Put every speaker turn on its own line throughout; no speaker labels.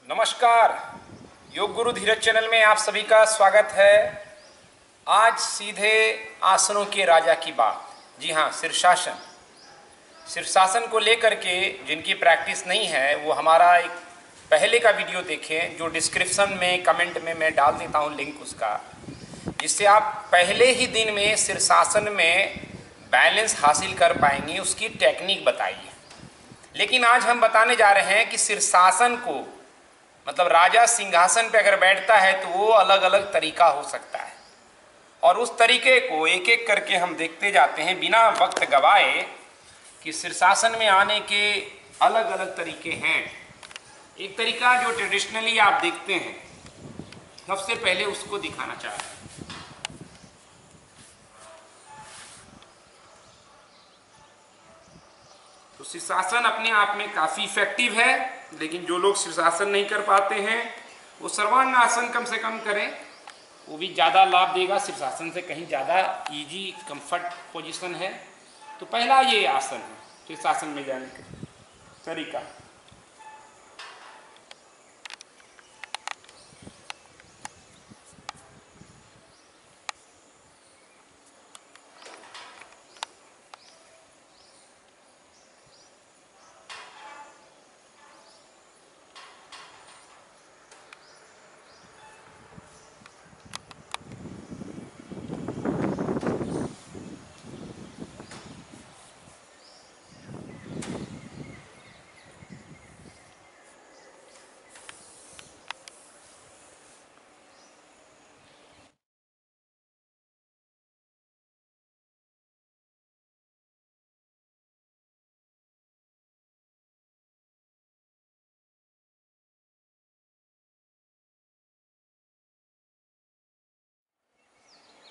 नमस्कार, योग गुरु धीरज चैनल में आप सभी का स्वागत है। आज सीधे आसनों के राजा की बात। जी हाँ, शीर्षासन। शीर्षासन को लेकर के जिनकी प्रैक्टिस नहीं है वो हमारा एक पहले का वीडियो देखें, जो डिस्क्रिप्शन में कमेंट में मैं डाल देता हूँ लिंक उसका, जिससे आप पहले ही दिन में शीर्षासन में बैलेंस हासिल कर पाएंगे। उसकी टेक्निक बताइए। लेकिन आज हम बताने जा रहे हैं कि शीर्षासन को मतलब राजा सिंहासन पे अगर बैठता है तो वो अलग अलग तरीका हो सकता है, और उस तरीके को एक एक करके हम देखते जाते हैं बिना वक्त गवाए कि शीर्षासन में आने के अलग अलग तरीके हैं। एक तरीका जो ट्रेडिशनली आप देखते हैं, सबसे पहले उसको दिखाना चाह रहे हैं। तो शीर्षासन अपने आप में काफ़ी इफेक्टिव है, लेकिन जो लोग शीर्षासन नहीं कर पाते हैं वो सर्वांग आसन कम से कम करें, वो भी ज़्यादा लाभ देगा। शीर्षासन से कहीं ज़्यादा इजी कंफर्ट पोजीशन है। तो पहला ये आसन है शीर्षासन में जाने का तरीका।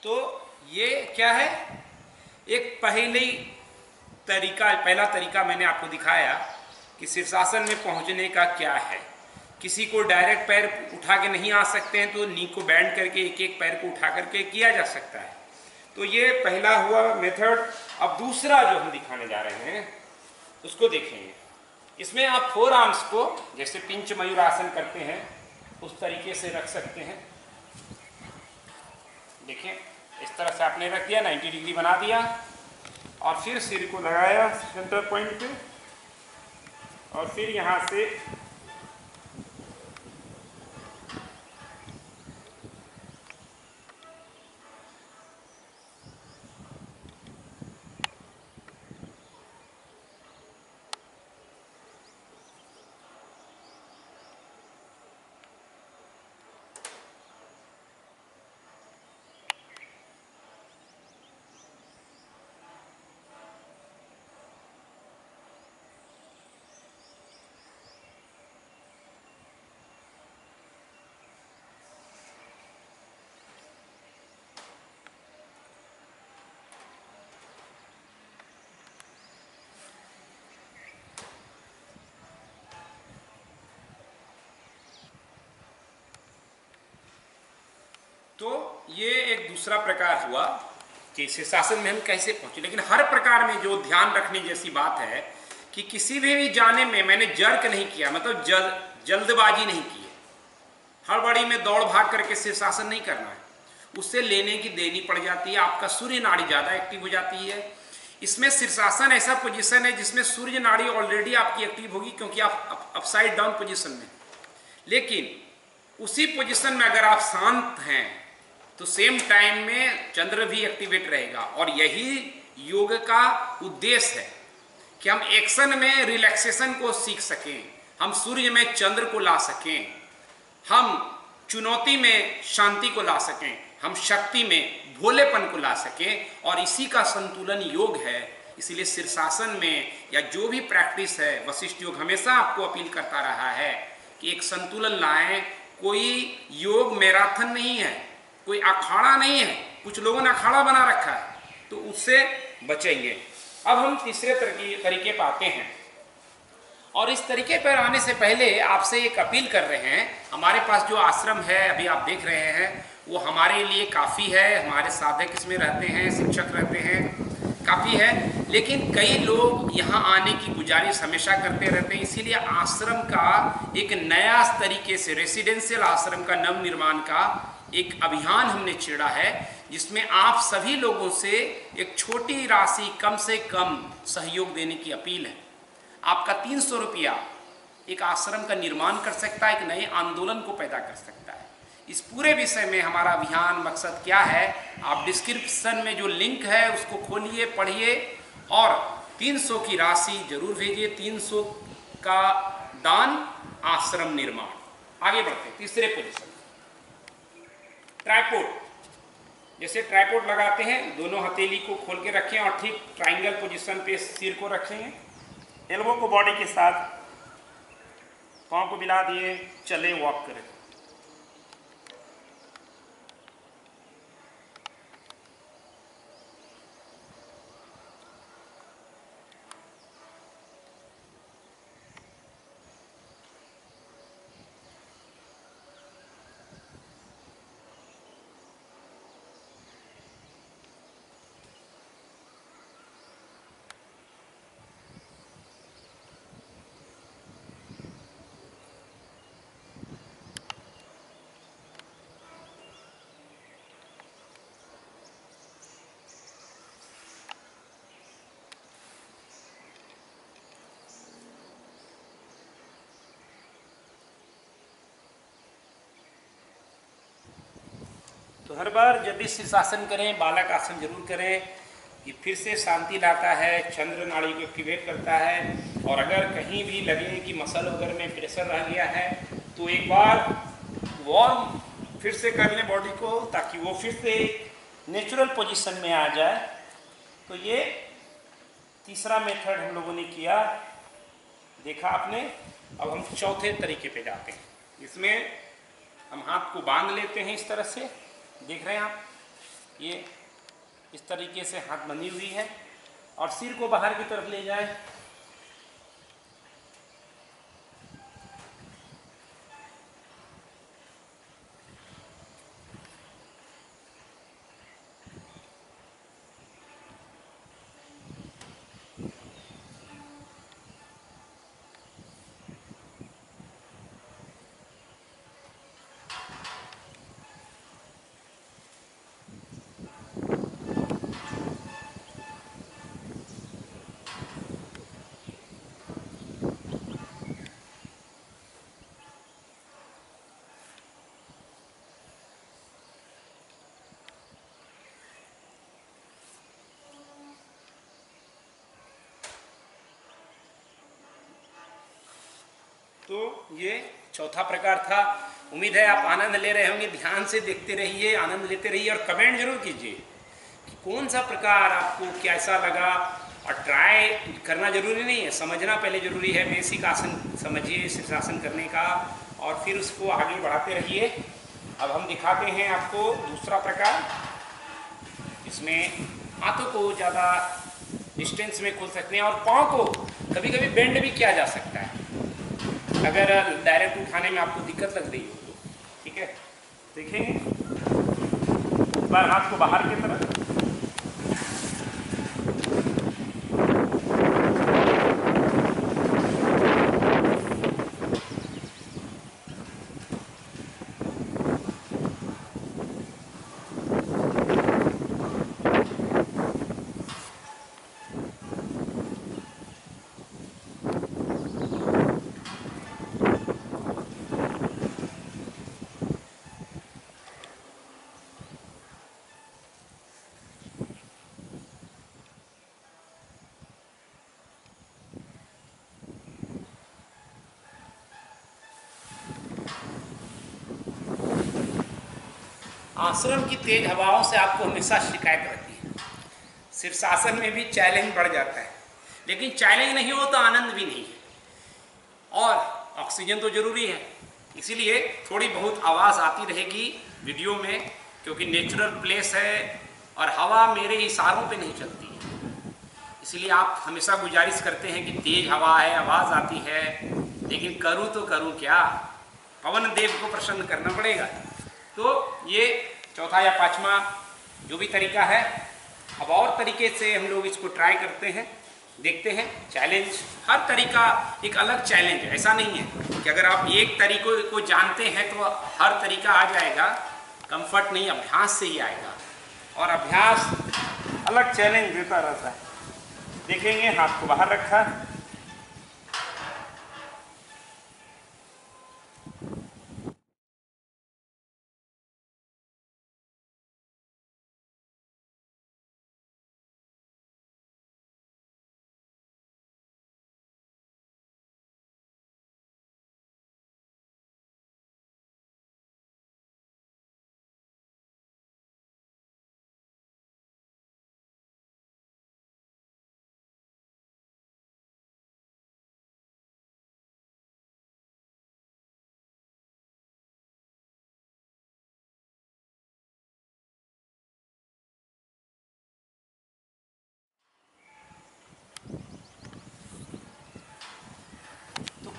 तो ये क्या है, एक पहला तरीका मैंने आपको दिखाया कि शीर्षासन में पहुंचने का क्या है। किसी को डायरेक्ट पैर उठा के नहीं आ सकते हैं तो नी को बैंड करके एक एक पैर को उठा करके किया जा सकता है। तो ये पहला हुआ मेथड। अब दूसरा जो हम दिखाने जा रहे हैं उसको देखेंगे। इसमें आप फोर आर्म्स को जैसे पिंच मयूर आसन करते हैं उस तरीके से रख सकते हैं। देखिए, इस तरह से आपने रख दिया, 90 डिग्री बना दिया, और फिर सिर को लगाया सेंटर पॉइंट पे, और फिर यहाँ से तो ये एक दूसरा प्रकार हुआ कि शीर्षासन में हम कैसे पहुंचे। लेकिन हर प्रकार में जो ध्यान रखने जैसी बात है कि किसी भी जाने में मैंने जर्क नहीं किया, मतलब जल्दबाजी नहीं की है, हड़बड़ी में दौड़ भाग करके शीर्षासन नहीं करना है। उससे लेने की देनी पड़ जाती है, आपका सूर्य नाड़ी ज़्यादा एक्टिव हो जाती है। इसमें शीर्षासन ऐसा पोजीशन है जिसमें सूर्य नाड़ी ऑलरेडी आपकी एक्टिव होगी, क्योंकि आप अपसाइड डाउन पोजीशन में। लेकिन उसी पोजीशन में अगर आप शांत हैं तो सेम टाइम में चंद्र भी एक्टिवेट रहेगा। और यही योग का उद्देश्य है कि हम एक्शन में रिलैक्सेशन को सीख सकें, हम सूर्य में चंद्र को ला सकें, हम चुनौती में शांति को ला सकें, हम शक्ति में भोलेपन को ला सकें। और इसी का संतुलन योग है। इसीलिए शीर्षासन में या जो भी प्रैक्टिस है, वशिष्ठ योग हमेशा आपको अपील करता रहा है कि एक संतुलन लाएं। कोई योग मैराथन नहीं है, कोई अखाड़ा नहीं है। कुछ लोगों ने अखाड़ा बना रखा है, तो उससे बचेंगे। अब हम तीसरे तरीके पर आते हैं, और इस तरीके पर आने से पहले आपसे एक अपील कर रहे हैं। हमारे पास जो आश्रम है अभी आप देख रहे हैं वो हमारे लिए काफ़ी है। हमारे साधक इसमें रहते हैं, शिक्षक रहते हैं, काफ़ी है। लेकिन कई लोग यहाँ आने की गुजारिश हमेशा करते रहते हैं, इसीलिए आश्रम का एक नया तरीके से रेसिडेंशियल आश्रम का नव निर्माण का एक अभियान हमने छेड़ा है, जिसमें आप सभी लोगों से एक छोटी राशि कम से कम सहयोग देने की अपील है। आपका 300 रुपया एक आश्रम का निर्माण कर सकता है, एक नए आंदोलन को पैदा कर सकता है। इस पूरे विषय में हमारा अभियान मकसद क्या है, आप डिस्क्रिप्शन में जो लिंक है उसको खोलिए, पढ़िए और 300 की राशि जरूर भेजिए। 300 का दान आश्रम निर्माण। आगे बढ़ते हैं तीसरे पोजीशन, ट्राइपॉड। जैसे ट्राइपॉड लगाते हैं, दोनों हथेली को खोल के रखें और ठीक ट्राइंगल पोजीशन पे सिर को रखेंगे, एल्बो को बॉडी के साथ, पाँव को मिला दिए, चले वॉक करें। तो हर बार जब भी शीर्षासन करें, बालक आसन जरूर करें। ये फिर से शांति लाता है, चंद्र नाड़ी को एक्टिवेट करता है। और अगर कहीं भी लगे कि मसल वगैरह में प्रेशर रह गया है तो एक बार वार्म फिर से कर लें बॉडी को, ताकि वो फिर से नेचुरल पोजीशन में आ जाए। तो ये तीसरा मेथड हम लोगों ने किया, देखा आपने। अब हम चौथे तरीके पे जाते हैं। इसमें हम हाथ को बांध लेते हैं इस तरह से, देख रहे हैं आप, ये इस तरीके से हाथ बंधी हुई है और सिर को बाहर की तरफ ले जाएं। तो ये चौथा प्रकार था। उम्मीद है आप आनंद ले रहे होंगे। ध्यान से देखते रहिए, आनंद लेते रहिए और कमेंट जरूर कीजिए कि कौन सा प्रकार आपको कैसा लगा। और ट्राई करना जरूरी नहीं है, समझना पहले जरूरी है। बेसिक आसन समझिए शीर्षासन करने का और फिर उसको आगे बढ़ाते रहिए। अब हम दिखाते हैं आपको दूसरा प्रकार। इसमें हाथों को ज़्यादा डिस्टेंस में खोल सकते हैं और पाँव को कभी कभी बेंड भी किया जा सकता है, अगर डायरेक्ट उठाने में आपको दिक्कत लग रही हो तो। ठीक है, देखेंगे इस बार हाथ को बाहर की तरफ, आश्रम की तेज हवाओं से आपको हमेशा शिकायत रहती है। शीर्षासन में भी चैलेंज बढ़ जाता है, लेकिन चैलेंज नहीं हो तो आनंद भी नहीं है। और ऑक्सीजन तो जरूरी है, इसीलिए थोड़ी बहुत आवाज़ आती रहेगी वीडियो में, क्योंकि नेचुरल प्लेस है और हवा मेरे इशारों पे नहीं चलती है। इसीलिए आप हमेशा गुजारिश करते हैं कि तेज हवा है, आवाज़ आती है, लेकिन करूँ तो करूँ क्या, पवन देव को प्रसन्न करना पड़ेगा। तो ये चौथा या पांचवा जो भी तरीका है, अब और तरीके से हम लोग इसको ट्राई करते हैं, देखते हैं। चैलेंज, हर तरीका एक अलग चैलेंज है। ऐसा नहीं है कि अगर आप एक तरीकों को जानते हैं तो हर तरीका आ जाएगा। कंफर्ट नहीं, अभ्यास से ही आएगा, और अभ्यास अलग चैलेंज देता रहता है। देखेंगे, हाथ को बाहर रखा,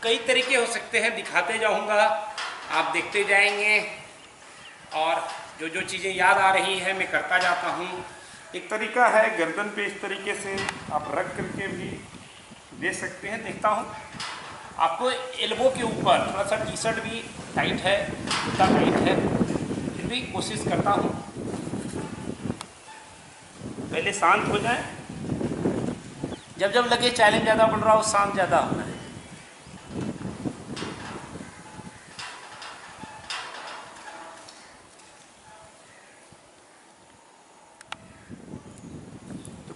कई तरीके हो सकते हैं, दिखाते जाऊंगा, आप देखते जाएंगे, और जो जो चीज़ें याद आ रही है मैं करता जाता हूँ। एक तरीका है गर्दन पे इस तरीके से आप रख करके भी दे सकते हैं। देखता हूँ आपको एल्बो के ऊपर थोड़ा सा टी शर्ट भी टाइट है, कुर्ता टाइट है, फिर भी कोशिश करता हूँ। पहले शांत हो जाए, जब जब लगे चैलेंज ज़्यादा बढ़ रहा हो शांत ज़्यादा होना है।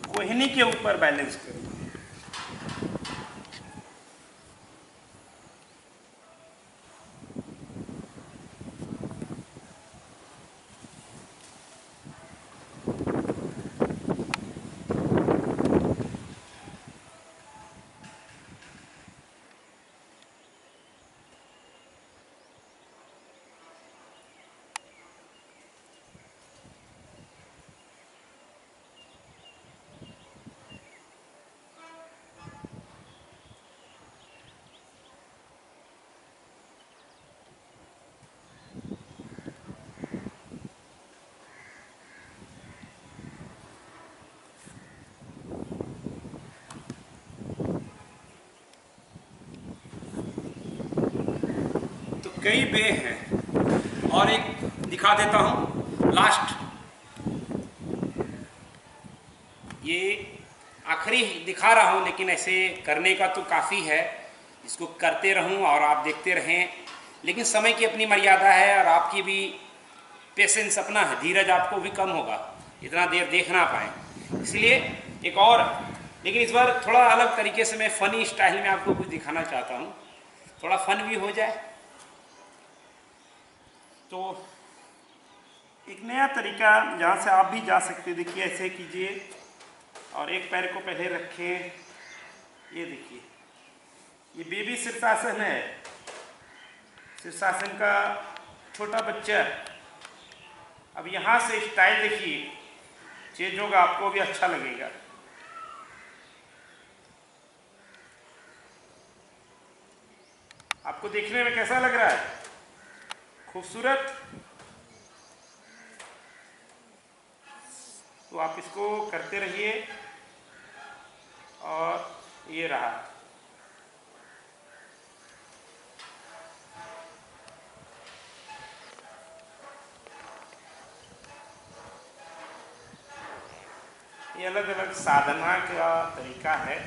कोहनी के ऊपर बैलेंस करिए। कई वे हैं, और एक दिखा देता हूँ लास्ट। ये आखिरी दिखा रहा हूँ, लेकिन ऐसे करने का तो काफ़ी है, इसको करते रहूँ और आप देखते रहें। लेकिन समय की अपनी मर्यादा है, और आपकी भी पेशेंस अपना है, धीरज आपको भी कम होगा, इतना देर देख ना पाए। इसलिए एक और, लेकिन इस बार थोड़ा अलग तरीके से मैं फ़नी स्टाइल में आपको कुछ दिखाना चाहता हूँ, थोड़ा फन भी हो जाए। तो एक नया तरीका जहाँ से आप भी जा सकते, देखिए ऐसे कीजिए और एक पैर को पहले रखें। ये देखिए, ये बेबी शीर्षासन है, शीर्षासन का छोटा बच्चा। अब यहाँ से स्टाइल देखिए चेंज होगा, आपको भी अच्छा लगेगा। आपको देखने में कैसा लग रहा है? खूबसूरत। तो आप इसको करते रहिए, और ये रहा। ये अलग अलग साधना का तरीका है।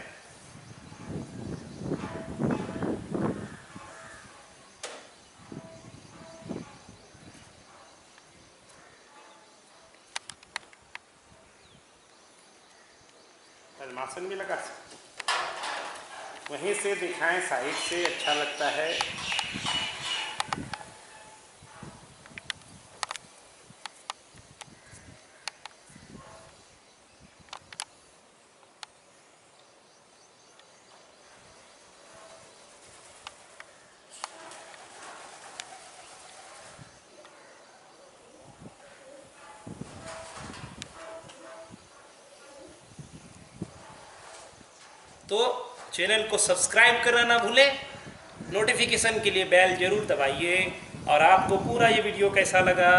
पद्मासन भी लगा सकते, वहीं से दिखाएं, साइड से अच्छा लगता है। तो चैनल को सब्सक्राइब करना ना भूलें, नोटिफिकेशन के लिए बेल जरूर दबाइए। और आपको पूरा ये वीडियो कैसा लगा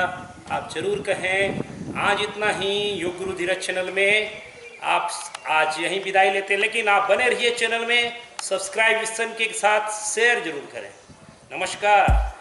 आप ज़रूर कहें। आज इतना ही योग गुरु धीरज चैनल में। आप आज यहीं विदाई लेते हैं, लेकिन आप बने रहिए चैनल में, सब्सक्राइब के साथ शेयर जरूर करें। नमस्कार।